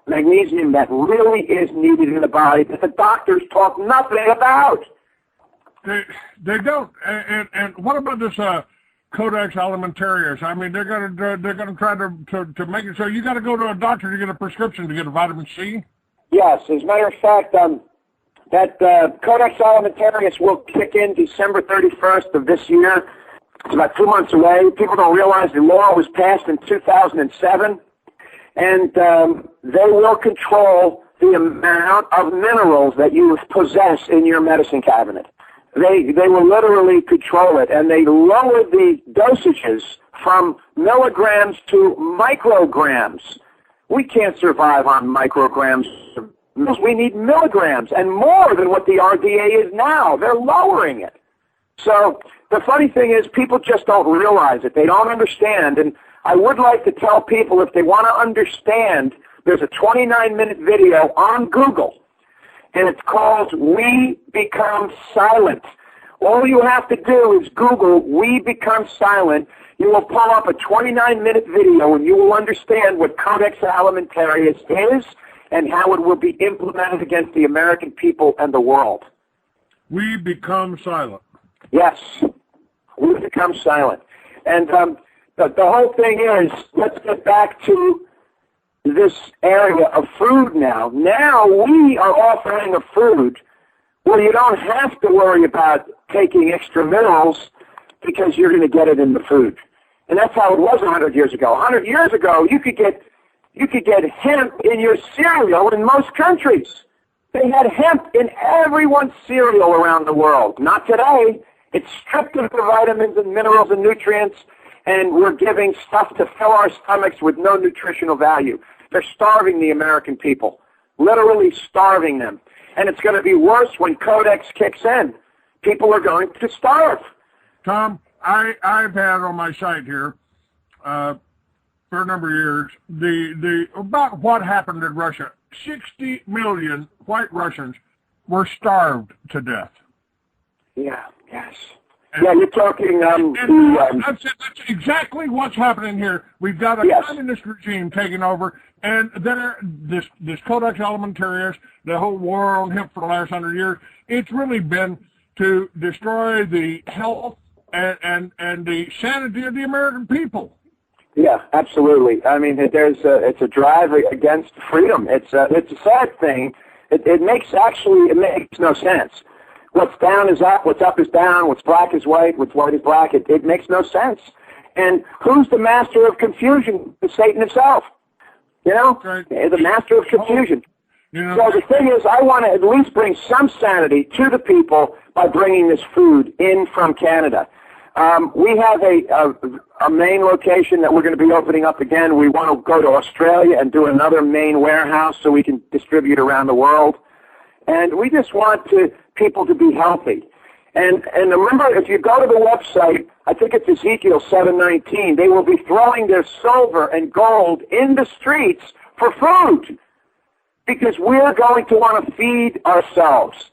magnesium that really is needed in the body that the doctors talk nothing about. They don't. And what about this Codex Alimentarius? I mean, they're gonna try to make it so you got to go to a doctor to get a prescription to get a vitamin C. Yes, as a matter of fact, that Codex Alimentarius will kick in December 31st of this year. It's about 2 months away. People don't realize the law was passed in 2007, and they will control the amount of minerals that you possess in your medicine cabinet. They will literally control it, and they lower the dosages from milligrams to micrograms. We can't survive on micrograms. We need milligrams and more than what the RDA is now. They're lowering it. So the funny thing is people just don't realize it. They don't understand. And I would like to tell people if they want to understand, there's a 29-minute video on Google, and it's called We Become Silent. All you have to do is Google We Become Silent. You will pull up a 29-minute video, and you will understand what Codex Alimentarius is and how it will be implemented against the American people and the world. We Become Silent. Yes, we become silent. And the whole thing is, let's get back to this area of food now. Now we are offering a food where you don't have to worry about taking extra minerals because you're going to get it in the food. And that's how it was 100 years ago. 100 years ago, you could get hemp in your cereal in most countries. They had hemp in everyone's cereal around the world. Not today. It's stripped of the vitamins and minerals and nutrients, and we're giving stuff to fill our stomachs with no nutritional value. They're starving the American people, literally starving them. And it's going to be worse when Codex kicks in. People are going to starve. Tom, I've had on my site here for a number of years about what happened in Russia. 60 million white Russians were starved to death. Yeah, yes. Yeah, you're talking... that's exactly what's happening here. We've got a communist regime taking over, and this Codex Alimentarius, the whole war on hemp for the last 100 years, it's really been to destroy the health and the sanity of the American people. Yeah, absolutely. I mean, it's a drive against freedom. It's a sad thing. It makes no sense. What's down is up, what's up is down, what's black is white, what's white is black. It makes no sense. And who's the master of confusion? Satan himself. You know, right. The master of confusion. You know, so the thing is, I want to at least bring some sanity to the people by bringing this food in from Canada. We have a main location that we're going to be opening up again. We want to go to Australia and do another main warehouse so we can distribute around the world. And we just want people to be healthy. And remember, if you go to the website, I think it's Ezekiel 7:19, they will be throwing their silver and gold in the streets for food because we're going to want to feed ourselves.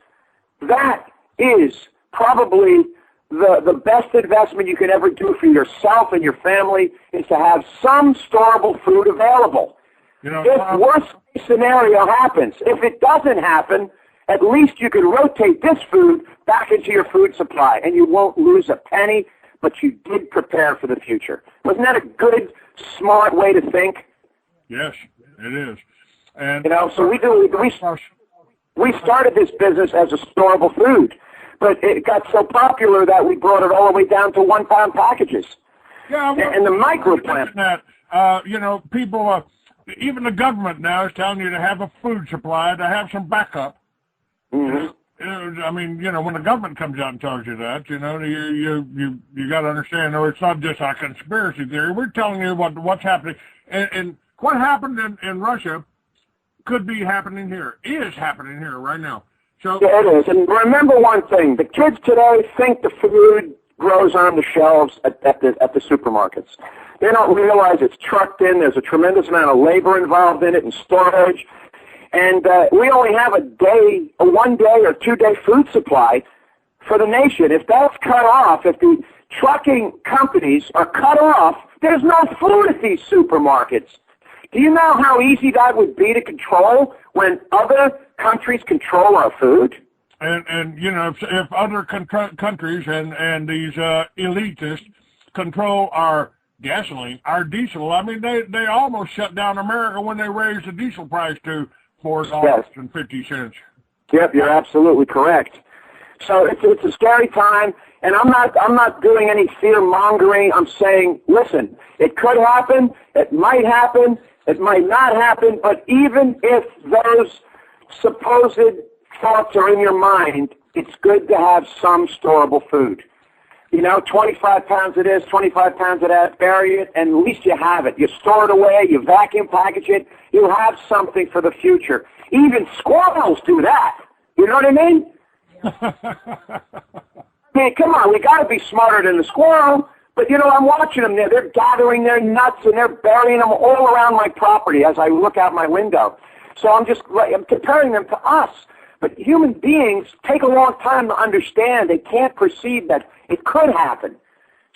That is probably the best investment you can ever do for yourself and your family is to have some storable food available. You know, if worst scenario happens, if it doesn't happen, at least you can rotate this food back into your food supply, and you won't lose a penny, but you did prepare for the future. Wasn't that a good, smart way to think? Yes, it is. And you know, so we started this business as a storable food, but it got so popular that we brought it all the way down to 1 pound packages. Yeah, well, and the microplant. You know, people, even the government now is telling you to have a food supply, to have some backup. Mm-hmm. I mean, you know, when the government comes out and tells you that, you know, you got to understand. No, it's not just a conspiracy theory. We're telling you what's happening, and what happened in Russia could be happening here. Is happening here right now. So yeah, it is. And remember one thing: the kids today think the food grows on the shelves at the supermarkets. They don't realize it's trucked in. There's a tremendous amount of labor involved in it and storage. And we only have a 1 day or 2 day food supply for the nation. If that's cut off, if the trucking companies are cut off, there's no food at these supermarkets. Do you know how easy that would be to control when other countries control our food? And you know, if other countries and these elitists control our gasoline, our diesel, I mean, they almost shut down America when they raised the diesel price to $4.50. Yep, you're absolutely correct. So it's a scary time, and I'm not doing any fear mongering. I'm saying, listen, it could happen, it might not happen, but even if those supposed thoughts are in your mind, it's good to have some storable food. You know, 25 pounds of this, 25 pounds of that, bury it, and at least you have it. You store it away, you vacuum package it, you have something for the future. Even squirrels do that. You know what I mean? I mean, come on, we got to be smarter than the squirrel. But, you know, I'm watching them there. They're gathering their nuts and they're burying them all around my property as I look out my window. So I'm comparing them to us. But human beings take a long time to understand. They can't perceive that it could happen.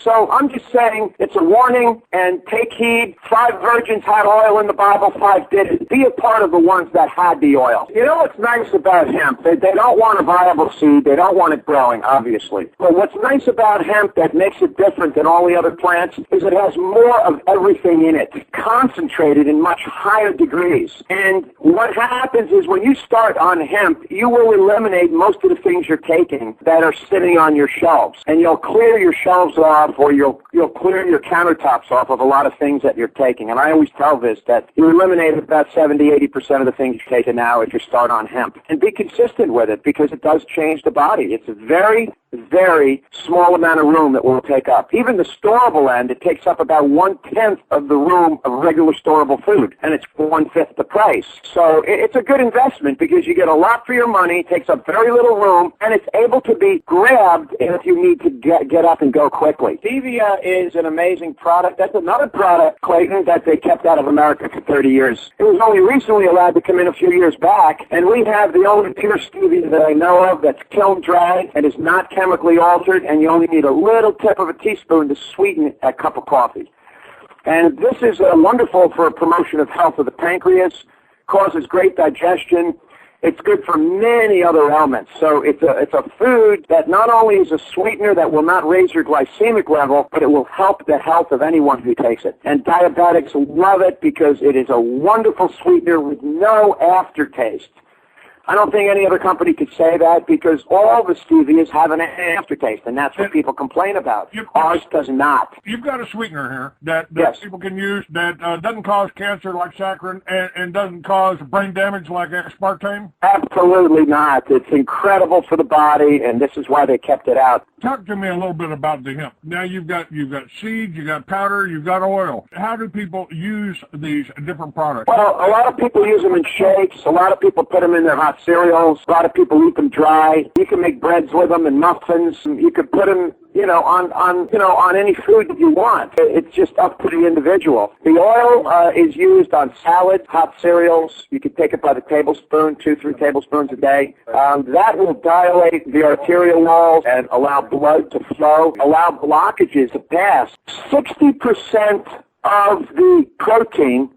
So I'm just saying it's a warning, and take heed. 5 virgins had oil in the Bible, 5 didn't. Be a part of the ones that had the oil. You know what's nice about hemp? They don't want a viable seed. They don't want it growing, obviously. But what's nice about hemp that makes it different than all the other plants is it has more of everything in it, concentrated in much higher degrees. And what happens is when you start on hemp, you will eliminate most of the things you're taking that are sitting on your shelves. And you'll clear your shelves off, or you'll clear your countertops off of a lot of things that you're taking. And I always tell this, that you eliminate about 70-80% of the things you're taking now if you start on hemp. And be consistent with it, because it does change the body. It's a very, very small amount of room that will take up. Even the storable end, it takes up about 1/10 of the room of regular storable food, and it's 1/5 the price. So it's a good investment because you get a lot for your money, takes up very little room, and it's able to be grabbed if you need to get up and go quickly. Stevia is an amazing product. That's another product, Clayton, that they kept out of America for 30 years. It was only recently allowed to come in a few years back, and we have the only pure stevia that I know of that's kiln dried and is not chemically altered, and you only need a little tip of a teaspoon to sweeten a cup of coffee. And this is wonderful for promotion of health of the pancreas, causes great digestion. It's good for many other ailments. So it's a food that not only is a sweetener that will not raise your glycemic level, but it will help the health of anyone who takes it. And diabetics love it because it is a wonderful sweetener with no aftertaste. I don't think any other company could say that, because all the stevias have an aftertaste, and that's what people complain about. Ours does not. You've got a sweetener here that Yes. people can use that doesn't cause cancer like saccharin and doesn't cause brain damage like aspartame? Absolutely not. It's incredible for the body, and this is why they kept it out. Talk to me a little bit about the hemp. Now you've got seeds, you've got powder, you've got oil. How do people use these different products? Well, a lot of people use them in shakes. A lot of people put them in their hot cereals. A lot of people eat them dry. You can make breads with them and muffins. You could put them, on any food that you want. It's just up to the individual. The oil is used on salads, hot cereals. You can take it by the tablespoon, 2-3 tablespoons a day. That will dilate the arterial walls and allow blood to flow, allow blockages to pass. 60% of the protein,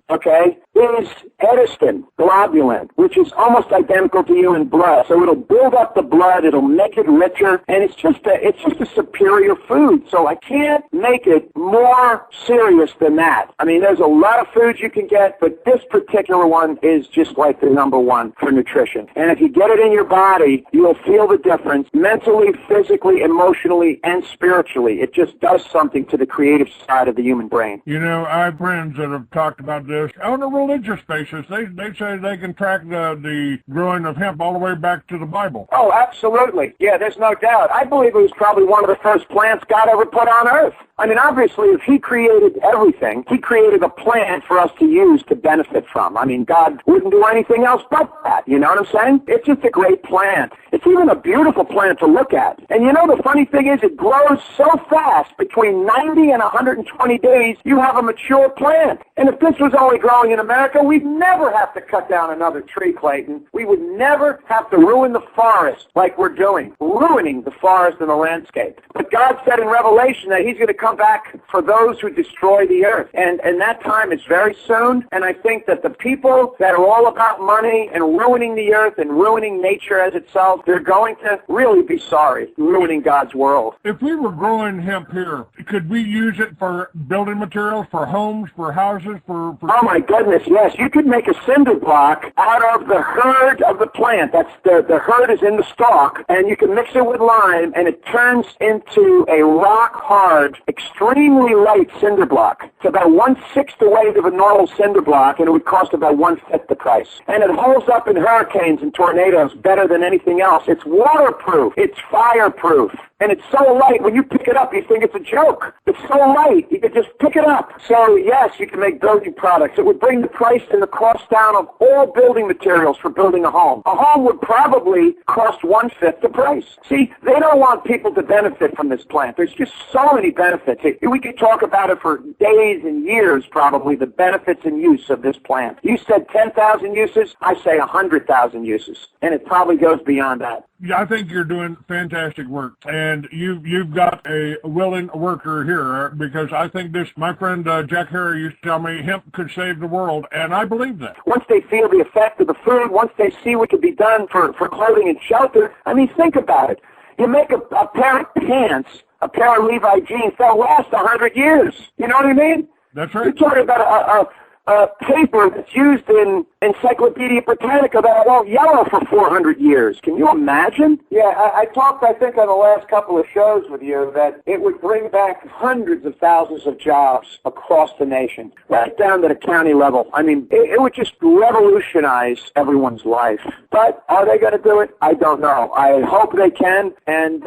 is edestin globulin, which is almost identical to human blood. So it'll build up the blood, it'll make it richer, and it's just a superior food. So I can't make it more serious than that. I mean, there's a lot of foods you can get, but this particular one is just like the number one for nutrition. And if you get it in your body, you'll feel the difference mentally, physically, emotionally, and spiritually. It just does something to the creative side of the human brain. You know, I have friends that have talked about this on a religious basis. They say they can track the growing of hemp all the way back to the Bible. Oh, absolutely. Yeah, there's no doubt. I believe it was probably one of the first plants God ever put on earth. I mean, obviously, if he created everything, he created a plant for us to use to benefit from. I mean, God wouldn't do anything else but that. You know what I'm saying? It's just a great plant. It's even a beautiful plant to look at. And you know, the funny thing is, it grows so fast. Between 90 and 120 days, you have a mature plant. And if this was only growing in America, we'd never have to cut down another tree, Clayton. We would never have to ruin the forest like we're doing, ruining the forest and the landscape. But God said in Revelation that he's going to come back for those who destroy the earth. And that time is very soon. And I think that the people that are all about money and ruining the earth and ruining nature as itself, they're going to really be sorry, ruining God's world. If we were growing hemp here, could we use it for building materials, for homes, for houses, for... Oh, my goodness, yes. You could make a cinder block out of the herd of the plant. That's the herd is in the stalk, and you can mix it with lime, and it turns into a rock-hard, extremely light cinder block. It's about 1/6 the weight of a normal cinder block, and it would cost about 1/5 the price. And it holds up in hurricanes and tornadoes better than anything else. It's waterproof. It's fireproof. And it's so light, when you pick it up, you think it's a joke. It's so light, you can just pick it up. So, yes, you can make building products. It would bring the price and the cost down of all building materials for building a home. A home would probably cost 1/5 the price. See, they don't want people to benefit from this plant. There's just so many benefits. We could talk about it for days and years, probably, the benefits and use of this plant. You said 10,000 uses. I say 100,000 uses. And it probably goes beyond that. Yeah, I think you're doing fantastic work, and you've got a willing worker here, because I think this, my friend Jack Harry used to tell me hemp could save the world, and I believe that. Once they feel the effect of the food, once they see what can be done for clothing and shelter, I mean, think about it. You make a pair of pants, a pair of Levi jeans, they'll last 100 years. You know what I mean? That's right. You're talking about a paper that's used in Encyclopedia Britannica that won't yellow for 400 years. Can you imagine? Yeah, I talked, I think, on the last couple of shows with you that it would bring back hundreds of thousands of jobs across the nation, right down to the county level. I mean, it would just revolutionize everyone's life. But are they going to do it? I don't know. I hope they can, and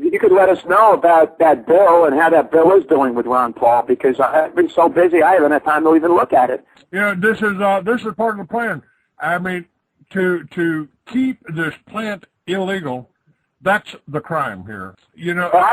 you could let us know about that bill and how that bill is doing with Ron Paul, because I've been so busy I haven't had time to even look at it. Yeah, this is part of the plan. I mean, to keep this plant illegal, that's the crime here. You know, all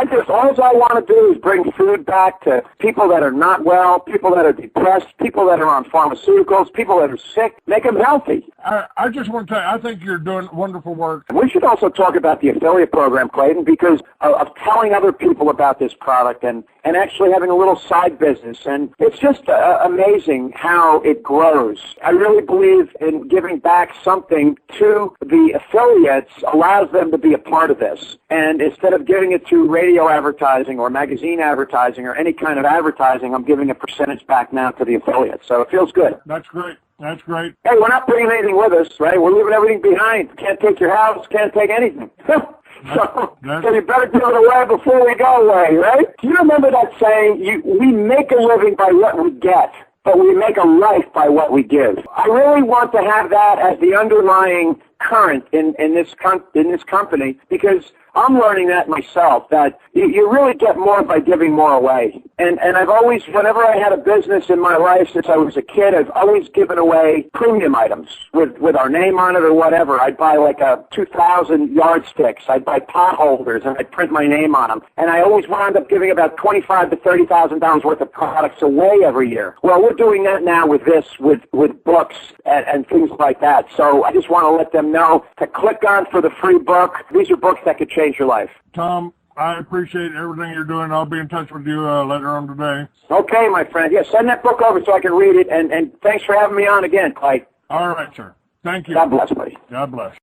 I want to do is bring food back to people that are not well, people that are depressed, people that are on pharmaceuticals, people that are sick. Make them healthy. I just want to tell you, I think you're doing wonderful work. We should also talk about the affiliate program, Clayton, because of telling other people about this product and actually having a little side business. And it's just amazing how it grows. I really believe in giving back something to the affiliates allows them to be a part of this. And instead of giving it to radio advertising or magazine advertising or any kind of advertising, I'm giving a percentage back now to the affiliates. So it feels good. That's great. That's great. Hey, we're not bringing anything with us, right? We're leaving everything behind. Can't take your house, can't take anything. So you better give it away before we go away, right? Do you remember that saying, we make a living by what we get, but we make a life by what we give? I really want to have that as the underlying current in this company, because I'm learning that myself, that you really get more by giving more away. And I've always, whenever I had a business in my life since I was a kid, I've always given away premium items with our name on it or whatever. I'd buy like 2,000 yardsticks. I'd buy pot holders, and I'd print my name on them. And I always wound up giving about $25,000 to $30,000 worth of products away every year. Well, we're doing that now with this, with books and things like that. So I just want to let them know to click on for the free book. These are books that could change your life. Tom, I appreciate everything you're doing. I'll be in touch with you later on today. Okay, my friend. Yeah, send that book over so I can read it. And thanks for having me on again, Clay. All right, sir. Thank you. God bless, buddy. God bless.